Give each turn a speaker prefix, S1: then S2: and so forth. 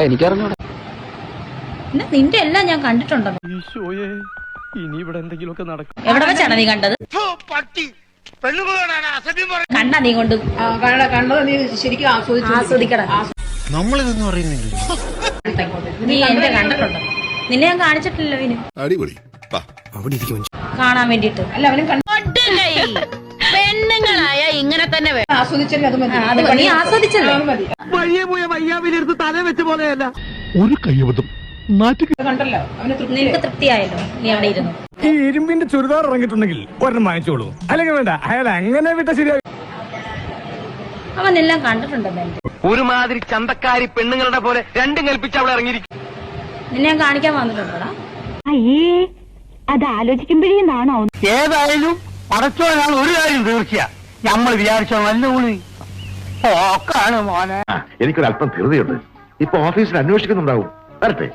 S1: എനിക്കറിഞ്ഞൂടാ.
S2: നിന്റെ എല്ലാം ഞാൻ കണ്ടിട്ടുണ്ടോ?
S3: ഇനി ഇവിടെ എന്തെങ്കിലുമൊക്കെ നടക്കും.
S2: എവിടെ വെച്ചാണ് നീ കണ്ടത്? കണ്ട നീ കൊണ്ട്
S4: കണ്ടത് നീ ശരിക്കും
S2: ആസ്വദിക്കട.
S5: നമ്മളിതൊന്നും അറിയുന്നില്ല.
S2: നീ എന്റെ കണ്ടിട്ടുണ്ടോ? നിന്നെ ഞാൻ കാണിച്ചിട്ടില്ല വിനു.
S5: അടിപൊളി
S2: കാണാൻ വേണ്ടിട്ട്
S4: അല്ല അവനും
S6: പെണ്ണുങ്ങളായ ഇങ്ങനെ തന്നെ
S4: ആസ്വദിച്ചല്ലേ അത് മതി.
S2: നീ ആസ്വദിച്ചല്ലോ.
S3: വഴിയെ പോയ വയ്യാവിലെടുത്ത് തല വെച്ച പോലെയല്ല.
S5: ഒരു കയ്യബദ്ധം
S4: കണ്ടല്ലോ അവന്
S2: നിനക്ക് തൃപ്തിയായല്ലോ നീ അവിടെ ഇരുന്നു.
S3: ഈ ഇരുമ്പിന്റെ ചുരിദാർ ഇറങ്ങിയിട്ടുണ്ടെങ്കിൽ ഒരെണ്ണം വാങ്ങിച്ചോളൂ. അല്ലെങ്കിൽ വേണ്ട, അയാൾ അങ്ങനെ വിട്ട ശരിയായി.
S2: അവൻ എല്ലാം കണ്ടിട്ടുണ്ടല്ലോ.
S1: ഒരുമാതിരി ചന്തക്കാരി പെണ്ണുങ്ങളുടെ പോലെ രണ്ടും കൽപ്പിച്ച് അവിടെ ഇറങ്ങിയിരിക്കും.
S2: നിന്നെ ഞാൻ കാണിക്കാൻ വന്നിട്ടുണ്ടോടാ?
S6: അയ്യേ, അത് ആലോചിക്കുമ്പോഴേന്നാണോ?
S1: ഏതായാലും പടച്ചോനാണ് ഒരു കാര്യം തീർച്ചയാ. നമ്മൾ വിചാരിച്ചോ നല്ല ഊണി ഓക്കാണ് മോനെ.
S7: എനിക്കൊരല്പം ധൃതിയുണ്ട്. ഇപ്പൊ ഓഫീസിൽ അന്വേഷിക്കുന്നുണ്ടാവും. വരട്ടെ.